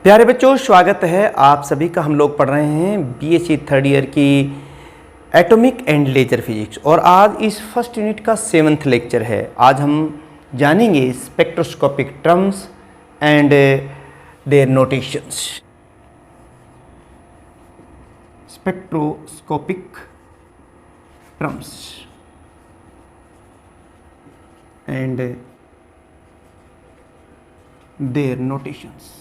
प्यारे बच्चों, स्वागत है आप सभी का। हम लोग पढ़ रहे हैं बीएससी थर्ड ईयर की एटॉमिक एंड लेजर फिजिक्स और आज इस फर्स्ट यूनिट का 7th लेक्चर है। आज हम जानेंगे spectroscopic terms and their notations. Spectroscopic terms and their notations.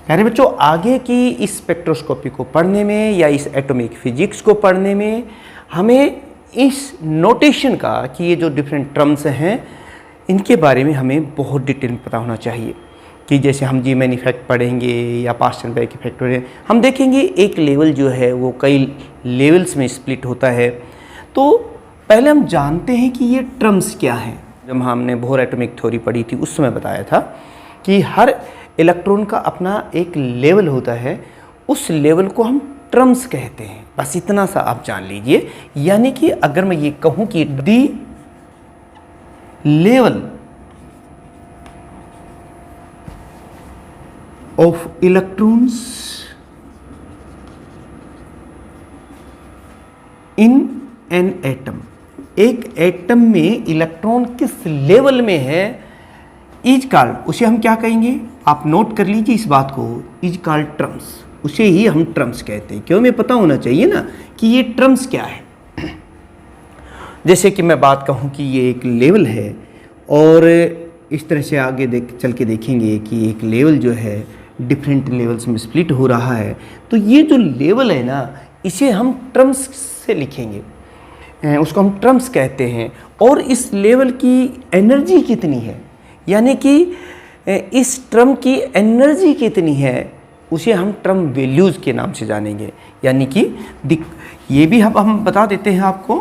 प्यारे बच्चों, आगे की इस स्पेक्ट्रोस्कोपी को पढ़ने में या इस एटॉमिक फिजिक्स को पढ़ने में हमें इस नोटेशन का कि ये जो डिफरेंट टर्म्स हैं इनके बारे में हमें बहुत डिटेल में पता होना चाहिए। कि जैसे हम जी मैन इफेक्ट पढ़ेंगे या पास्टनबर्ग इफेक्ट पढ़ेंगे, हम देखेंगे एक लेवल जो है वो कई लेवल्स में स्प्लिट होता है। तो पहले हम जानते हैं कि ये टर्म्स क्या हैं। जब हमने बोहर एटॉमिक थ्योरी पढ़ी थी उस समय बताया था कि हर इलेक्ट्रॉन का अपना एक लेवल होता है, उस लेवल को हम टर्म्स कहते हैं। बस इतना सा आप जान लीजिए। यानी कि अगर मैं ये कहूं कि the level of electrons in an atom, एक एटम में इलेक्ट्रॉन किस लेवल में है, इज कॉल्ड, उसे हम क्या कहेंगे, आप नोट कर लीजिए इस बात को, इज कॉल्ड टर्म्स। उसे ही हम टर्म्स कहते हैं। क्यों, हमें पता होना चाहिए ना कि ये टर्म्स क्या है। जैसे कि मैं बात कहूँ कि ये एक लेवल है और इस तरह से आगे चल के देखेंगे कि एक लेवल जो है डिफरेंट लेवल्स में स्प्लिट हो रहा है। तो ये जो लेवल है ना, इसे हम टर्म्स से लिखेंगे, उसको हम टर्म्स कहते हैं। और इस लेवल की एनर्जी कितनी है, यानी कि इस टर्म की एनर्जी कितनी है, उसे हम टर्म वैल्यूज़ के नाम से जानेंगे। यानी कि ये भी हम बता देते हैं आपको,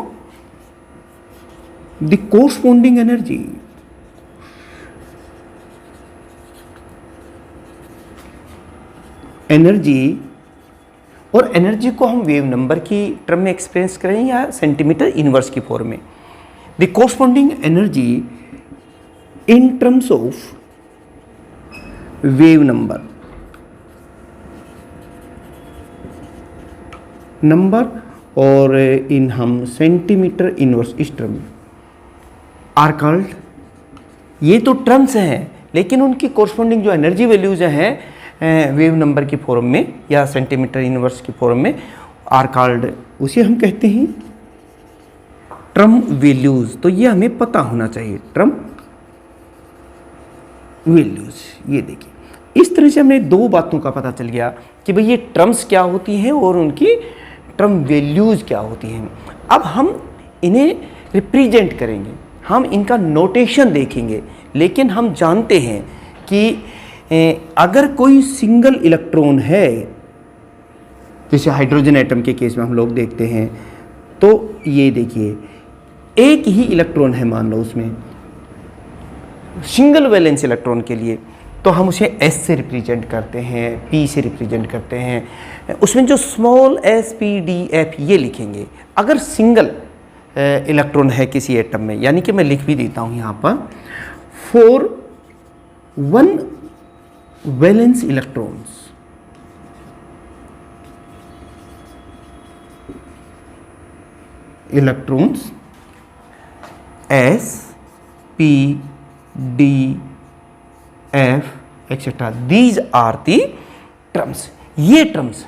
द कोरस्पॉन्डिंग एनर्जी और एनर्जी को हम वेव नंबर की टर्म में एक्सप्रेस करें या सेंटीमीटर इनवर्स की फॉर्म में। The corresponding energy in terms of wave number और इन हम सेंटीमीटर इनवर्स, इस टर्म में आर कॉल्ड। ये तो टर्म्स हैं, लेकिन उनकी कोरस्पॉन्डिंग जो एनर्जी वैल्यूज हैं वेव नंबर की फॉर्म में या सेंटीमीटर इनवर्स की फॉर्म में आर कॉल्ड, उसे हम कहते हैं टर्म वैल्यूज। तो ये हमें पता होना चाहिए, टर्म वैल्यूज। ये देखिए, इस तरह से हमें दो बातों का पता चल गया कि भाई ये टर्म्स क्या होती हैं और उनकी टर्म वैल्यूज क्या होती हैं। अब हम इन्हें रिप्रेजेंट करेंगे, हम इनका नोटेशन देखेंगे। लेकिन हम जानते हैं कि अगर कोई सिंगल इलेक्ट्रॉन है, जैसे हाइड्रोजन एटम के केस में हम लोग देखते हैं, तो ये देखिए एक ही इलेक्ट्रॉन है, मान लो उसमें सिंगल वैलेंस इलेक्ट्रॉन के लिए, तो हम उसे S से रिप्रेजेंट करते हैं, P से रिप्रेजेंट करते हैं। उसमें जो small s p d f ये लिखेंगे अगर सिंगल इलेक्ट्रॉन है किसी एटम में। यानी कि मैं लिख भी देता हूँ यहाँ पर, for 1 valence electrons S P D F etcetera, these are the terms. ये टर्म्स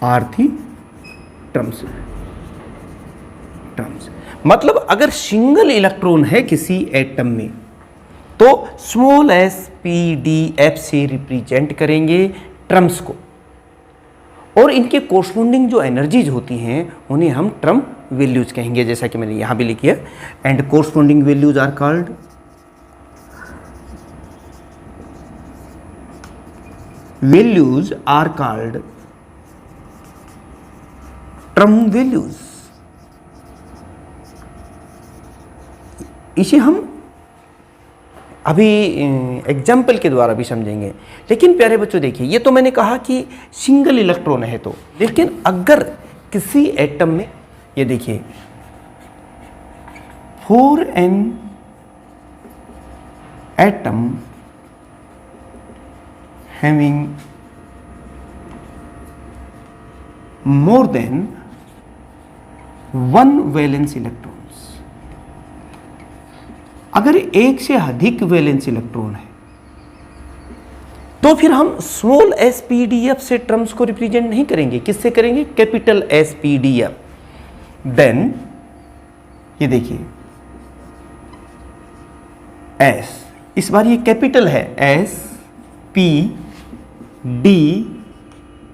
आर दी टर्म्स। मतलब अगर सिंगल इलेक्ट्रॉन है किसी एटम में तो small s p d f से रिप्रेजेंट करेंगे टर्म्स को, और इनके कोरस्पॉन्डिंग जो एनर्जीज होती हैं उन्हें हम टर्म वैल्यूज कहेंगे। जैसा कि मैंने यहां भी लिखी है, and corresponding values are called term values. इसे हम अभी एग्जाम्पल के द्वारा भी समझेंगे। लेकिन प्यारे बच्चों देखिए, ये तो मैंने कहा कि सिंगल इलेक्ट्रॉन है तो, लेकिन अगर किसी एटम में ये देखिए 4n atom having more than one valence electrons, अगर एक से अधिक वैलेंस इलेक्ट्रॉन है तो फिर हम स्मॉल एसपीडीएफ से टर्म्स को रिप्रेजेंट नहीं करेंगे, किससे करेंगे? Capital SPDF. देन ये देखिए एस, इस बार ये कैपिटल है, S P D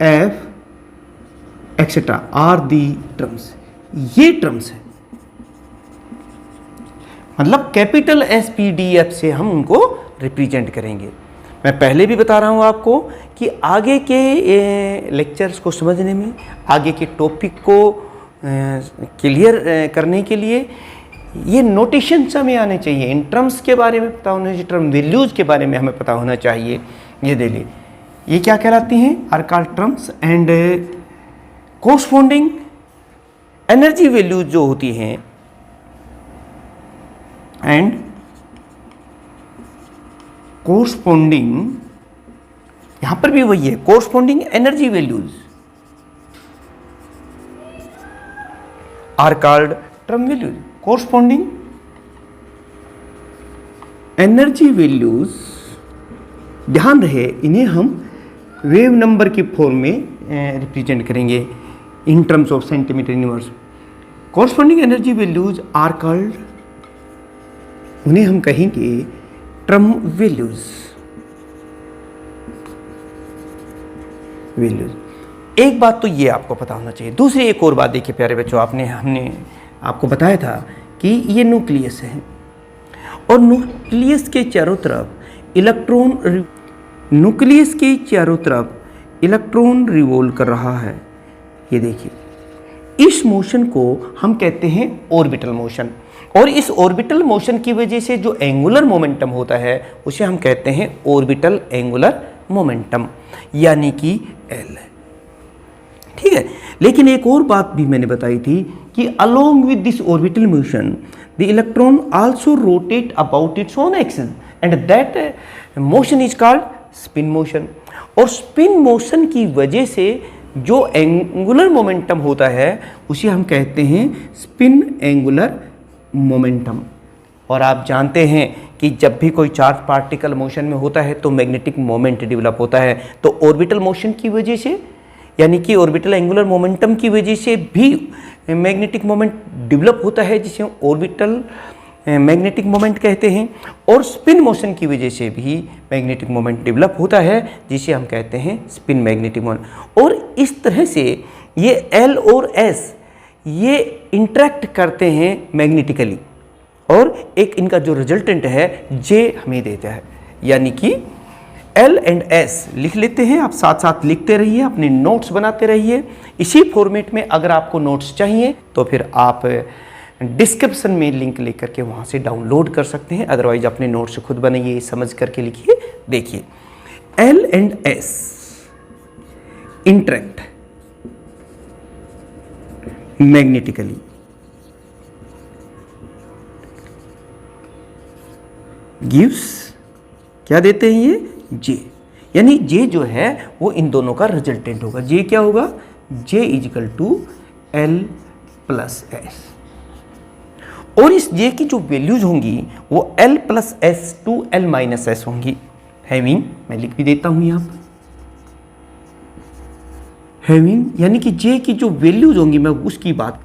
F etcetera are the terms, ये टर्म्स है। मतलब कैपिटल एसपीडीएफ से हम उनको रिप्रेजेंट करेंगे। मैं पहले भी बता रहा हूँ आपको कि आगे के लेक्चर्स को समझने में, आगे के टॉपिक को क्लियर करने के लिए ये नोटेशंस हमें आने चाहिए। इन टर्म्स के बारे में पता होना चाहिए, टर्म वैल्यूज के बारे में हमें पता होना चाहिए। ये दे ली, ये क्या कहलाती हैं? Are called terms and corresponding energy values जो होती हैं एंड कोरस्पॉन्डिंग, यहां पर भी वही है, corresponding energy values are called term values. Corresponding energy values, ध्यान रहे इन्हें हम वेव नंबर की फॉर्म में रिप्रेजेंट करेंगे in terms of centimetre inverse. Corresponding energy values are called, उन्हें हम कहेंगे टर्म वैल्यूज। एक बात तो ये आपको पता होना चाहिए। दूसरी एक और बात देखिए प्यारे बच्चों, हमने आपको बताया था कि ये न्यूक्लियस है और न्यूक्लियस के चारों तरफ इलेक्ट्रॉन रिवॉल्व कर रहा है। ये देखिए, इस मोशन को हम कहते हैं ऑर्बिटल मोशन, और इस ऑर्बिटल मोशन की वजह से जो एंगुलर मोमेंटम होता है उसे हम कहते हैं ऑर्बिटल एंगुलर मोमेंटम, यानी कि एल। ठीक है, लेकिन एक और बात भी मैंने बताई थी कि along with this orbital motion the electron also rotate about its own axis and that motion is called spin motion. और स्पिन मोशन की वजह से जो एंगुलर मोमेंटम होता है उसे हम कहते हैं स्पिन एंगुलर मोमेंटम। और आप जानते हैं कि जब भी कोई चार्ज पार्टिकल मोशन में होता है तो मैग्नेटिक मोमेंट डेवलप होता है। तो ऑर्बिटल मोशन की वजह से, यानी कि ऑर्बिटल एंगुलर मोमेंटम की वजह से भी मैग्नेटिक मोमेंट डेवलप होता है, जिसे ऑर्बिटल मैग्नेटिक मोमेंट कहते हैं। और स्पिन मोशन की वजह से भी मैग्नेटिक मोमेंट डेवलप होता है, जिसे हम कहते हैं स्पिन मैग्नेटिक मोमेंट। और इस तरह से ये एल और एस ये इंटरेक्ट करते हैं मैग्नेटिकली, और एक इनका जो रिजल्टेंट है जे हमें देता है। यानी कि एल एंड एस लिख लेते हैं, आप साथ साथ लिखते रहिए, अपने नोट्स बनाते रहिए। इसी फॉर्मेट में अगर आपको नोट्स चाहिए तो फिर आप डिस्क्रिप्शन में लिंक लेकर के वहाँ से डाउनलोड कर सकते हैं, अदरवाइज अपने नोट्स खुद बनाइए, समझ करके लिखिए। देखिए, L and S interact magnetically, gives क्या देते हैं ये? जे। यानी जे जो है वो इन दोनों का रिजल्टेंट होगा। जे क्या होगा? J equal to L plus S. और इस जे की जो वैल्यूज होंगी वो L plus S to L minus S होंगी। हैविंग, मैं लिख भी देता हूं यहां पर, हैविंग यानी कि जे की जो वैल्यूज होंगी, मैं उसकी बात,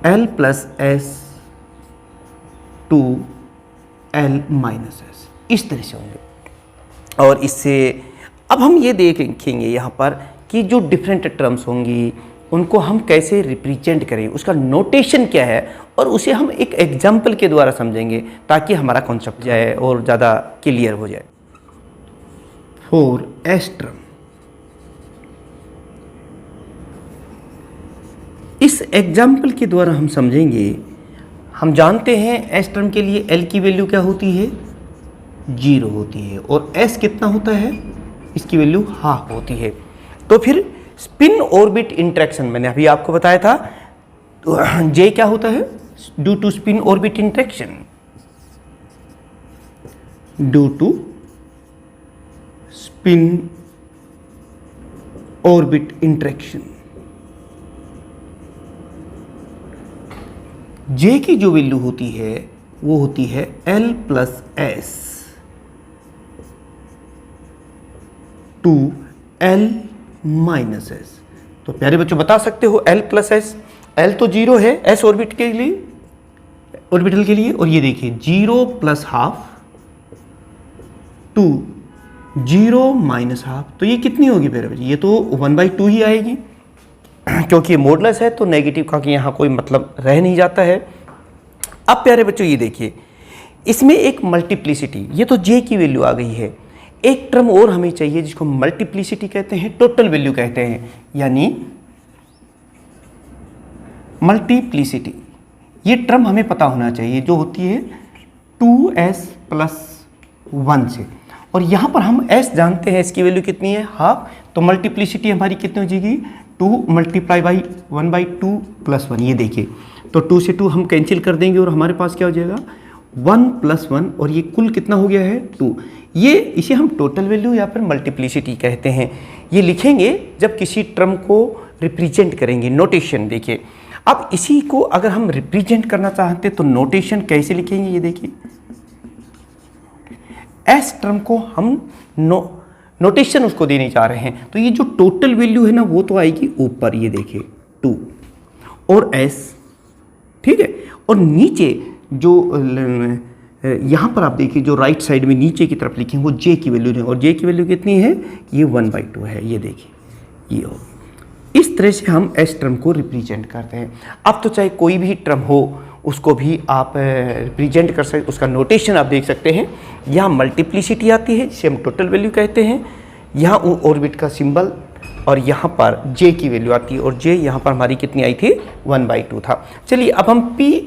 L plus S to L minus S, इस तरह से होंगे। और इससे अब हम ये देखेंगे यहाँ पर कि जो डिफरेंट टर्म्स होंगी उनको हम कैसे रिप्रेजेंट करें, उसका नोटेशन क्या है, और उसे हम एक एग्जाम्पल के द्वारा समझेंगे ताकि हमारा कॉन्सेप्ट जाए और ज़्यादा क्लियर हो जाए। फॉर एस टर्म, इस एग्जाम्पल के द्वारा हम समझेंगे। हम जानते हैं एस टर्म के लिए एल की वैल्यू क्या होती है? 0 होती है, और एस कितना होता है? इसकी वैल्यू हाफ होती है। तो फिर स्पिन ऑर्बिट इंटरेक्शन मैंने अभी आपको बताया था, तो जे क्या होता है? Due to spin orbit interaction, due to spin orbit interaction. J की जो वैल्यू होती है वो होती है L plus S to L minus S. तो प्यारे बच्चों बता सकते हो L प्लस एस, L तो 0 है S ऑर्बिट के लिए, ऑर्बिटल के लिए, और ये देखिए 0 plus half to 0 minus half, तो ये कितनी होगी प्यारे बच्चों? ये तो 1/2 ही आएगी, क्योंकि ये मॉडुलस है तो नेगेटिव का कि यहाँ कोई मतलब रह नहीं जाता है। अब प्यारे बच्चों ये देखिए, इसमें एक मल्टीप्लिसिटी, ये तो J की वैल्यू आ गई है, एक टर्म और हमें चाहिए जिसको मल्टीप्लिसिटी कहते हैं, टोटल वैल्यू कहते हैं, यानी मल्टीप्लिसिटी। ये टर्म हमें पता होना चाहिए जो होती है 2s प्लस 1 से, और यहाँ पर हम s जानते हैं, इसकी वैल्यू कितनी है? हाफ, तो मल्टीप्लिसिटी हमारी कितनी हो जाएगी? 2 मल्टीप्लाई बाई 1/2 प्लस 1। ये देखिए, तो 2 से 2 हम कैंसिल कर देंगे और हमारे पास क्या हो जाएगा? 1 प्लस 1, और ये कुल कितना हो गया है? 2। ये इसे हम टोटल वैल्यू या फिर मल्टीप्लिसिटी कहते हैं। ये लिखेंगे जब किसी टर्म को रिप्रेजेंट करेंगे, नोटेशन देखिए। अब इसी को अगर हम रिप्रेजेंट करना चाहते तो नोटेशन कैसे लिखेंगे? ये देखिए, एस टर्म को हम नोटेशन उसको देने जा रहे हैं, तो ये जो टोटल वैल्यू है ना वो तो आएगी ऊपर, ये देखिए 2 और एस, ठीक है, और नीचे जो यहाँ पर आप देखिए जो राइट साइड में नीचे की तरफ लिखे वो J की वैल्यू है, और J की वैल्यू कितनी है? ये 1/2 है, ये देखिए ये हो। इस तरह से हम एस टर्म को रिप्रेजेंट करते हैं। अब तो चाहे कोई भी टर्म हो उसको भी आप रिप्रेजेंट कर सकते, उसका नोटेशन आप देख सकते हैं। यहाँ मल्टीप्लिसिटी आती है जिसे हम टोटल वैल्यू कहते हैं, यहाँ ऑर्बिट का सिंबल, और यहाँ पर J की वैल्यू आती है, और J यहाँ पर हमारी कितनी आई थी? 1/2 था। चलिए अब हम P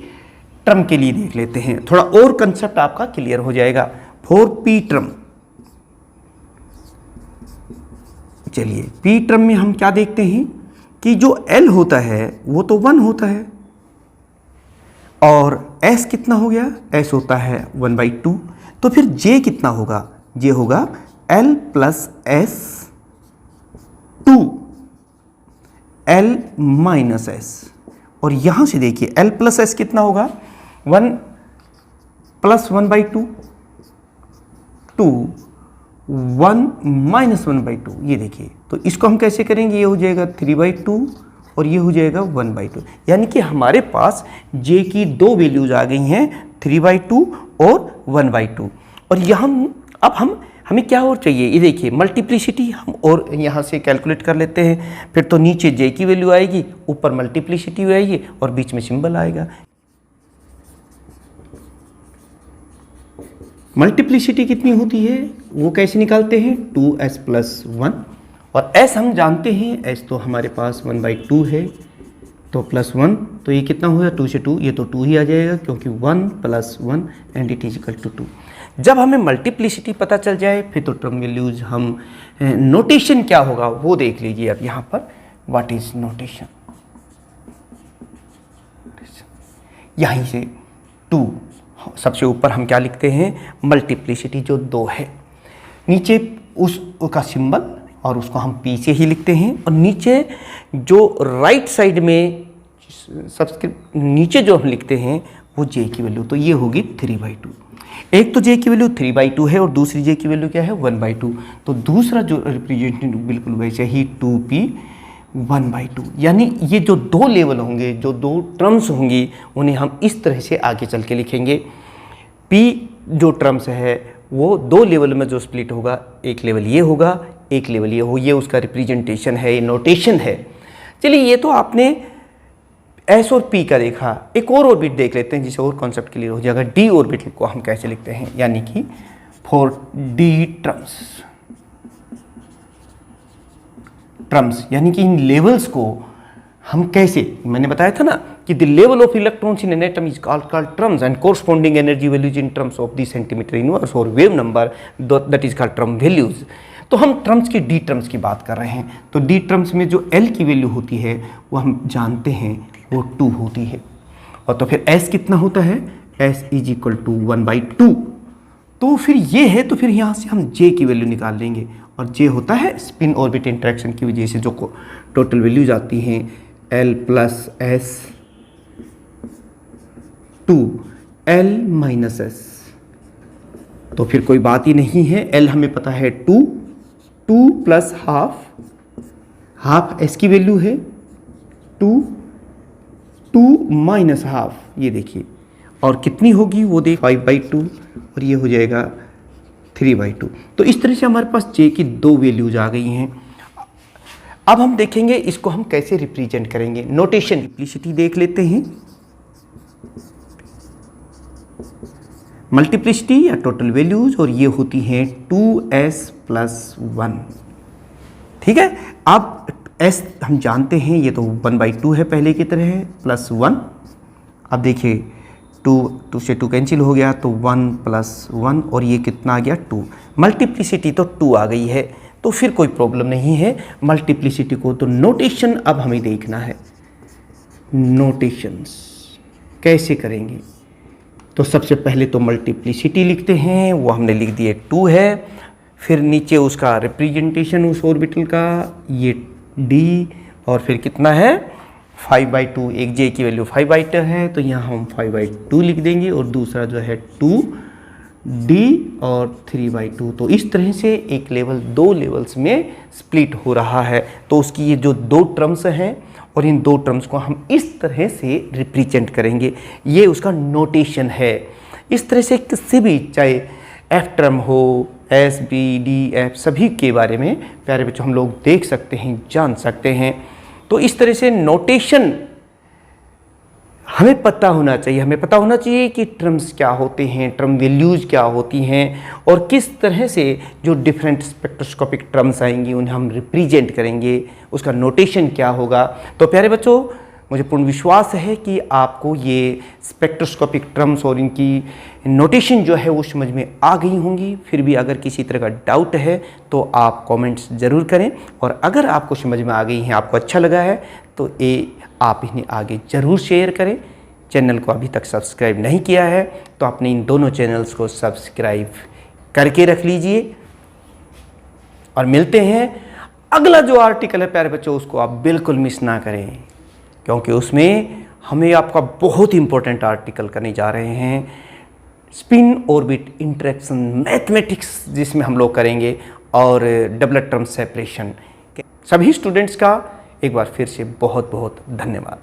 टर्म के लिए देख लेते हैं, थोड़ा और कंसेप्ट आपका क्लियर हो जाएगा। फॉर P टर्म, चलिए P टर्म में हम क्या देखते हैं कि जो L होता है वो तो 1 होता है, और S कितना हो गया? S होता है 1/2, तो फिर J कितना होगा? J होगा L plus S to L minus S, और यहां से देखिए L प्लस एस कितना होगा? 1 प्लस 1/2 टू 1 माइनस 1/2, ये देखिए, तो इसको हम कैसे करेंगे? ये हो जाएगा 3/2 और ये हो जाएगा 1/2, यानी कि हमारे पास J की दो वैल्यूज आ गई हैं, 3/2 और 1/2। और यहाँ अब हमें क्या और चाहिए? ये देखिए मल्टीप्लिसिटी हम और यहाँ से कैलकुलेट कर लेते हैं, फिर तो नीचे J की वैल्यू आएगी, ऊपर मल्टीप्लिसिटी आएगी और बीच में सिंबल आएगा। मल्टीप्लिसिटी कितनी होती है वो कैसे निकालते हैं? 2s प्लस 1, और s हम जानते हैं, s तो हमारे पास 1/2 है, तो प्लस 1, तो ये कितना हुआ? 2 से 2, ये तो 2 ही आ जाएगा, क्योंकि 1 plus 1 and it is equal to 2। जब हमें मल्टीप्लिसिटी पता चल जाए फिर तो टर्म वैल्यूज हम नोटेशन क्या होगा वो देख लीजिए। अब यहाँ पर व्हाट इज नोटेशन, यहीं से 2, सबसे ऊपर हम क्या लिखते हैं? मल्टीप्लिसिटी जो 2 है, नीचे उसका सिंबल और उसको हम P से ही लिखते हैं, और नीचे जो राइट साइड में सब्सक्रिप्ट नीचे जो हम लिखते हैं वो J की वैल्यू, तो ये होगी 3/2। एक तो J की वैल्यू 3/2 है और दूसरी J की वैल्यू क्या है? 1/2, तो दूसरा जो रिप्रेजेंटेटिव बिल्कुल वैसे ही 2P 1/2, यानी ये जो दो लेवल होंगे, जो दो टर्म्स होंगी, उन्हें हम इस तरह से आगे चल के लिखेंगे। P जो टर्म्स है वो दो लेवल में जो स्प्लिट होगा, एक लेवल ये होगा, एक लेवल ये हो, ये उसका रिप्रेजेंटेशन है, ये नोटेशन है। चलिए ये तो आपने S और P का देखा, एक और ऑर्बिट देख लेते हैं जिसे और कॉन्सेप्ट क्लियर हो जाएगा। D ऑर्बिटल को हम कैसे लिखते हैं, यानी कि फॉर D टर्म्स, यानी कि इन लेवल्स को हम कैसे, मैंने बताया था ना कि the level of electrons in an atom is called terms and corresponding energy values in terms of the centimetre inverse और wave number, that is called term values. तो हम टर्म्स की डी टर्म्स की बात कर रहे हैं, तो डी टर्म्स में जो एल की वैल्यू होती है वो हम जानते हैं वो 2 होती है, और तो फिर एस कितना होता है? S is equal to 1/2। तो फिर ये है, तो फिर यहाँ से हम जे की वैल्यू निकाल लेंगे, और जे होता है स्पिन ऑर्बिट इंटरेक्शन की वजह से जो टोटल वैल्यूज आती हैं L plus S to L minus S. तो फिर कोई बात ही नहीं है, L हमें पता है 2 प्लस हाफ एस की वैल्यू है 2 माइनस हाफ, ये देखिए, और कितनी होगी वो देख 5/2, और ये हो जाएगा 3/2। तो इस तरह से हमारे पास जे की दो वैल्यूज आ गई हैं। अब हम देखेंगे इसको हम कैसे रिप्रेजेंट करेंगे। नोटेशन मल्टीप्लिसिटी देख लेते हैं। मल्टीप्लिसिटी या टोटल वैल्यूज, और ये होती हैं 2s प्लस 1। ठीक है, अब s हम जानते हैं, ये तो 1/2 है पहले की तरह है, प्लस 1। अब देखिए 2 से 2 कैंसिल हो गया, तो 1 प्लस 1, और ये कितना आ गया 2। मल्टीप्लिसिटी तो 2 आ गई है, तो फिर कोई प्रॉब्लम नहीं है मल्टीप्लिसिटी को। तो नोटेशन अब हमें देखना है, नोटेशंस कैसे करेंगे। तो सबसे पहले तो मल्टीप्लिसिटी लिखते हैं, वो हमने लिख दिए 2 है, फिर नीचे उसका रिप्रेजेंटेशन उस ऑर्बिटल का, ये d, और फिर कितना है 5/2, एक j की वैल्यू 5/2 है, तो यहाँ हम 5/2 लिख देंगे, और दूसरा जो है 2d और 3/2। तो इस तरह से एक लेवल 2 लेवल्स में स्प्लिट हो रहा है। तो उसकी ये जो दो टर्म्स हैं, और इन दो टर्म्स को हम इस तरह से रिप्रेजेंट करेंगे, ये उसका नोटेशन है। इस तरह से किसी भी, चाहे एफ टर्म हो, एस बी डी एफ, सभी के बारे में प्यारे बच्चों हम लोग देख सकते हैं, जान सकते हैं। तो इस तरह से नोटेशन हमें पता होना चाहिए, हमें पता होना चाहिए कि टर्म्स क्या होते हैं, टर्म वैल्यूज क्या होती हैं, और किस तरह से जो डिफरेंट स्पेक्ट्रोस्कोपिक टर्म्स आएंगी उन्हें हम रिप्रेजेंट करेंगे, उसका नोटेशन क्या होगा। तो प्यारे बच्चों, मुझे पूर्ण विश्वास है कि आपको ये स्पेक्ट्रोस्कोपिक टर्म्स और इनकी नोटेशन जो है वो समझ में आ गई होंगी। फिर भी अगर किसी तरह का डाउट है तो आप कमेंट्स ज़रूर करें, और अगर आपको समझ में आ गई हैं, आपको अच्छा लगा है, तो आप इन्हें आगे ज़रूर शेयर करें। चैनल को अभी तक सब्सक्राइब नहीं किया है तो अपने इन दोनों चैनल्स को सब्सक्राइब करके रख लीजिए। और मिलते हैं अगला जो आर्टिकल है प्यारे बच्चों, उसको आप बिल्कुल मिस ना करें, क्योंकि उसमें हमें आपका बहुत इंपॉर्टेंट आर्टिकल करने जा रहे हैं, स्पिन ऑर्बिट इंटरेक्शन मैथमेटिक्स, जिसमें हम लोग करेंगे, और डबलर टर्म सेपरेशन। सभी स्टूडेंट्स का एक बार फिर से बहुत बहुत धन्यवाद।